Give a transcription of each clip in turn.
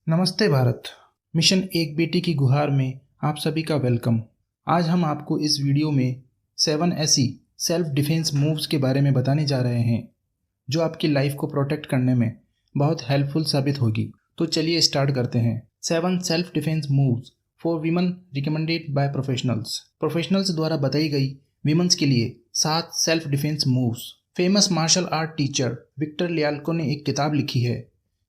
नमस्ते भारत। मिशन एक बेटी की गुहार में आप सभी का वेलकम। आज हम आपको इस वीडियो में 7 ऐसी सेल्फ डिफेंस मूव्स के बारे में बताने जा रहे हैं जो आपकी लाइफ को प्रोटेक्ट करने में बहुत हेल्पफुल साबित होगी। तो चलिए स्टार्ट करते हैं। 7 self defence moves for women recommended by professionals द्वारा बताई गई वीमेंस के लिए 7 self defence moves. Famous martial art teacher Victor Lyalko ने एक किताब लिखी है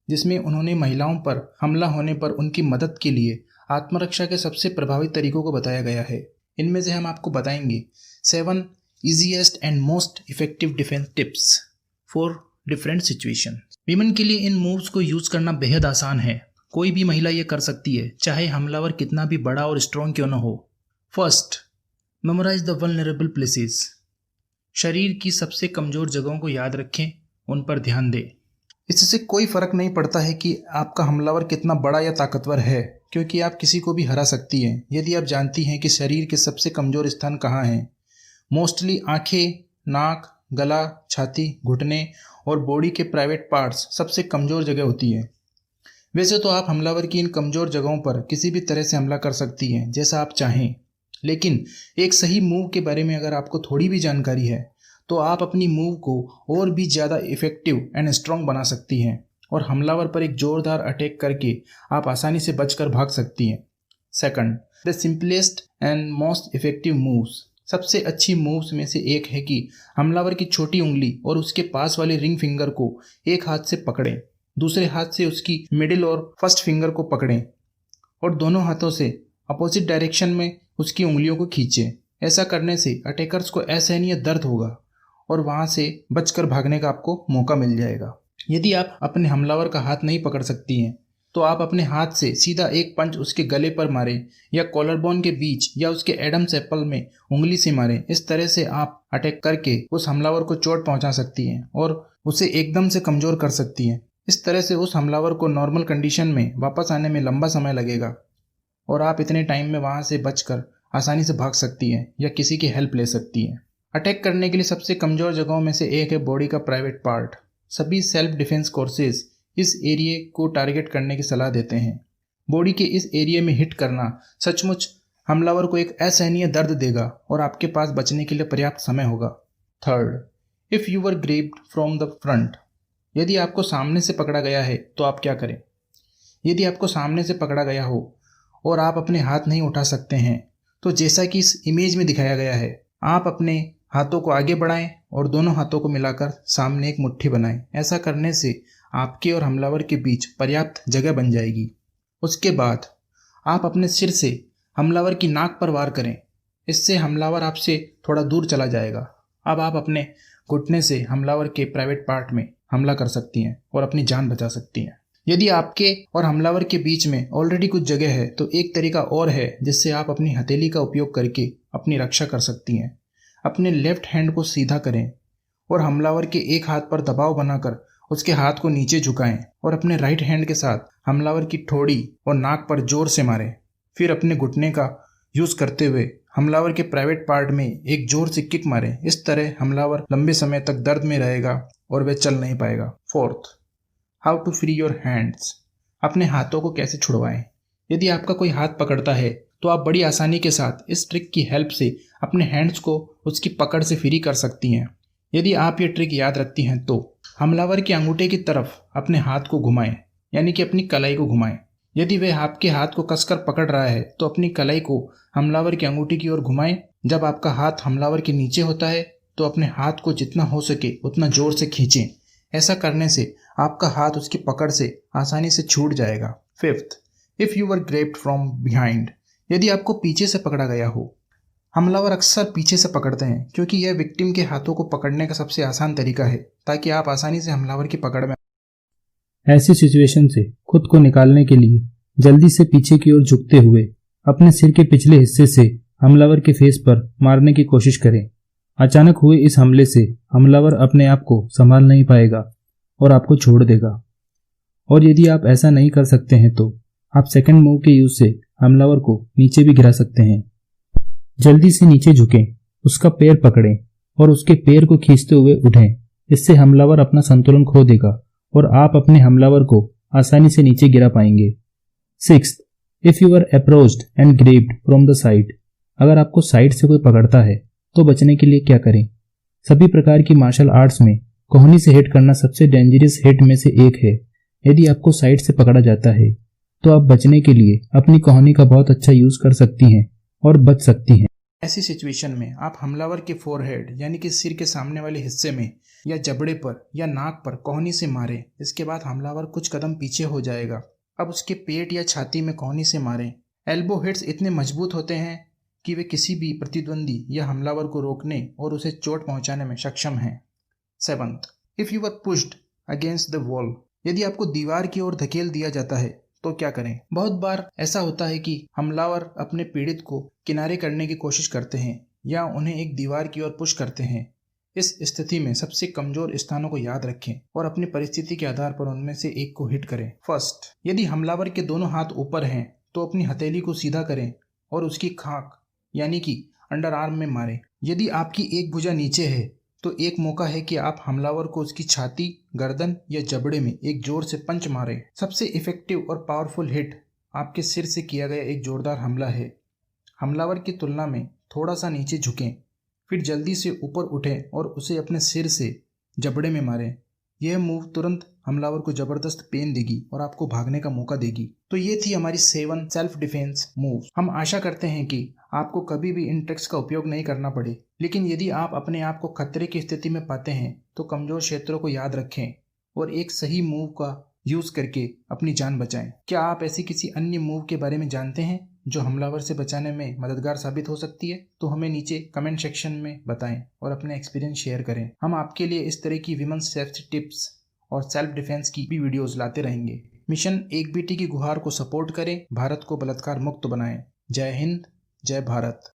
जिसमें उन्होंने महिलाओं पर हमला होने पर उनकी मदद के लिए आत्मरक्षा के सबसे प्रभावी तरीकों को बताया गया है। इनमें से हम आपको बताएंगे 7 easiest and most effective defence tips for different situation. Women के लिए इन मूव्स को यूज करना बेहद आसान है। कोई भी महिला ये कर सकती है, चाहे हमलावर कितना भी बड़ा और स्ट्रॉन्ग क्यों न हो। First, memorise the vulnerable places. शरीर की सबसे कमजोर जगहों को याद रखें, उन पर ध्यान दें। इससे कोई फर्क नहीं पड़ता है कि आपका हमलावर कितना बड़ा या ताकतवर है, क्योंकि आप किसी को भी हरा सकती हैं यदि आप जानती हैं कि शरीर के सबसे कमजोर स्थान कहाँ हैं। मोस्टली आंखें, नाक, गला, छाती, घुटने और बॉडी के प्राइवेट पार्ट्स सबसे कमजोर जगह होती है। वैसे तो आप हमलावर की इन कमजोर जगहों पर किसी भी तरह से हमला कर सकती हैं जैसा आप चाहें, लेकिन एक सही मूव के बारे में अगर आपको थोड़ी भी जानकारी है तो आप अपनी मूव को और भी ज़्यादा इफेक्टिव एंड स्ट्रॉन्ग बना सकती हैं और हमलावर पर एक जोरदार अटैक करके आप आसानी से बचकर भाग सकती हैं। Second, the simplest and most effective moves. सबसे अच्छी मूव्स में से एक है कि हमलावर की छोटी उंगली और उसके पास वाले रिंग फिंगर को एक हाथ से पकड़ें, दूसरे हाथ से उसकी मिडिल और फर्स्ट फिंगर को पकड़ें और दोनों हाथों से अपोजिट डायरेक्शन में उसकी उंगलियों को खींचें। ऐसा करने से अटैकर्स को असहनीय दर्द होगा और वहां से बचकर भागने का आपको मौका मिल जाएगा। यदि आप अपने हमलावर का हाथ नहीं पकड़ सकती हैं तो आप अपने हाथ से सीधा एक पंच उसके गले पर मारें या कॉलर बोन के बीच या उसके एडम्स एप्पल में उंगली से मारें। इस तरह से आप अटैक करके उस हमलावर को चोट पहुंचा सकती हैं और उसे एकदम से कमजोर कर सकती हैं। इस तरह से उस हमलावर को नॉर्मल कंडीशन में वापस आने में लंबा समय लगेगा और आप इतने टाइम में वहां से बचकर आसानी से भाग सकती हैं या किसी की हेल्प ले सकती हैं। अटैक करने के लिए सबसे कमजोर जगहों में से एक है बॉडी का प्राइवेट पार्ट। सभी सेल्फ डिफेंस कोर्सेज इस एरिया को टारगेट करने की सलाह देते हैं। बॉडी के इस एरिया में हिट करना सचमुच हमलावर को एक असहनीय दर्द देगा और आपके पास बचने के लिए पर्याप्त समय होगा। Third, if you were grabbed from the front. यदि आपको सामने से पकड़ा गया है तो आप क्या करें? यदि आपको सामने से पकड़ा गया हो और आप अपने हाथ नहीं उठा सकते हैं तो जैसा कि इस इमेज में दिखाया गया है, आप अपने हाथों को आगे बढ़ाएं और दोनों हाथों को मिलाकर सामने एक मुट्ठी बनाएं। ऐसा करने से आपके और हमलावर के बीच पर्याप्त जगह बन जाएगी। उसके बाद आप अपने सिर से हमलावर की नाक पर वार करें। इससे हमलावर आपसे थोड़ा दूर चला जाएगा। अब आप अपने घुटने से हमलावर के प्राइवेट पार्ट में हमला कर सकती हैं और अपनी जान बचा सकती हैं। यदि आपके और हमलावर के बीच में ऑलरेडी कुछ जगह है तो एक तरीका और है जिससे आप अपनी हथेली का उपयोग करके अपनी रक्षा कर सकती हैं। अपने लेफ्ट हैंड को सीधा करें और हमलावर के एक हाथ पर दबाव बनाकर उसके हाथ को नीचे झुकाएं और अपने राइट हैंड के साथ हमलावर की ठोड़ी और नाक पर जोर से मारें। फिर अपने घुटने का यूज करते हुए हमलावर के प्राइवेट पार्ट में एक जोर से किक मारें। इस तरह हमलावर लंबे समय तक दर्द में रहेगा और वह चल नहीं पाएगा। Fourth, how to free your hands. अपने हाथों को कैसे छुड़वाएं। यदि आपका कोई हाथ पकड़ता है तो आप बड़ी आसानी के साथ इस ट्रिक की हेल्प से अपने हैंड्स को उसकी पकड़ से फ्री कर सकती हैं। यदि आप ये ट्रिक याद रखती हैं तो हमलावर के अंगूठे की तरफ अपने हाथ को घुमाएं, यानी कि अपनी कलाई को घुमाएं। यदि वह आपके हाथ को कसकर पकड़ रहा है तो अपनी कलाई को हमलावर के अंगूठे की ओर घुमाएं। जब आपका हाथ हमलावर के नीचे होता है तो अपने हाथ को जितना हो सके उतना जोर से खींचें। ऐसा करने से आपका हाथ उसकी पकड़ से आसानी से छूट जाएगा। Fifth, if you were grabbed from behind. यदि आपको पीछे से पकड़ा गया हो। हमलावर अक्सर पीछे से पकड़ते हैं क्योंकि यह विक्टिम के हाथों को पकड़ने का सबसे आसान तरीका है ताकि आप आसानी से हमलावर की पकड़ में। ऐसी सिचुएशन से खुद को निकालने के लिए जल्दी से पीछे की ओर झुकते हुए अपने सिर के पिछले हिस्से से हमलावर के फेस पर मारने की कोशिश करें। अचानक हुए इस हमले से हमलावर अपने आप को संभाल नहीं पाएगा और आपको छोड़ देगा। और यदि आप ऐसा नहीं कर सकते हैं तो आप सेकंड मूव के यूज से हमलावर को नीचे भी गिरा सकते हैं। जल्दी से नीचे झुकें, उसका पैर पकड़ें और उसके पैर को खींचते हुए उठें। इससे हमलावर अपना संतुलन खो देगा और आप अपने हमलावर को आसानी से नीचे गिरा पाएंगे। Sixth, if you are approached and grabbed from the side, अगर आपको साइड से कोई पकड़ता है तो बचने के लिए क्या करें। सभी प्रकार की मार्शल आर्ट्स में कोहनी से हिट करना सबसे डेंजरस हिट में से एक है। यदि आपको साइड से पकड़ा जाता है तो आप बचने के लिए अपनी कोहनी का बहुत अच्छा यूज कर सकती हैं और बच सकती हैं। ऐसी सिचुएशन में आप हमलावर के फोरहेड यानी कि सिर के सामने वाले हिस्से में या जबड़े पर या नाक पर कोहनी से मारें। इसके बाद हमलावर कुछ कदम पीछे हो जाएगा। अब उसके पेट या छाती में कोहनी से मारें। एल्बो हिट्स इतने मजबूत होते हैं कि वे किसी भी प्रतिद्वंदी या हमलावर को रोकने और उसे चोट पहुंचाने में सक्षम हैं। Seventh, if you are pushed against the wall, यदि आपको दीवार की ओर धकेल दिया जाता है तो क्या करें। बहुत बार ऐसा होता है कि हमलावर अपने पीड़ित को किनारे करने की कोशिश करते हैं या उन्हें एक दीवार की ओर पुश करते हैं। इस स्थिति में सबसे कमजोर स्थानों को याद रखें और अपनी परिस्थिति के आधार पर उनमें से एक को हिट करें। फर्स्ट, यदि हमलावर के दोनों हाथ ऊपर हैं तो अपनी हथेली को सीधा करें और उसकी खाक यानी कि अंडर आर्म में मारें। यदि आपकी एक भुजा नीचे है तो एक मौका है कि आप हमलावर को उसकी छाती, गर्दन या जबड़े में एक जोर से पंच मारें। सबसे इफेक्टिव और पावरफुल हिट आपके सिर से किया गया एक जोरदार हमला है। हमलावर की तुलना में थोड़ा सा नीचे झुकें, फिर जल्दी से ऊपर उठें और उसे अपने सिर से जबड़े में मारें। यह मूव तुरंत हमलावर को जबरदस्त पेन देगी और आपको भागने का मौका देगी। तो ये थी हमारी 7 सेल्फ डिफेंस मूव। हम आशा करते हैं कि आपको कभी भी इन ट्रिक्स का उपयोग नहीं करना पड़े, लेकिन यदि आप अपने आप को खतरे की स्थिति में पाते हैं तो कमजोर क्षेत्रों को याद रखें और एक सही मूव का यूज करके अपनी जान बचाएं। क्या आप ऐसी किसी अन्य मूव के बारे में जानते हैं जो हमलावर से बचाने में मददगार साबित हो सकती है? तो हमें नीचे कमेंट सेक्शन में बताएं और अपने एक्सपीरियंस शेयर करें। हम आपके लिए इस तरह की विमेन सेफ्टी टिप्स और सेल्फ डिफेंस की भी वीडियोस लाते रहेंगे। मिशन एक बेटी की गुहार को सपोर्ट करें, भारत को बलात्कार मुक्त बनाएं। जय हिंद, जय भारत।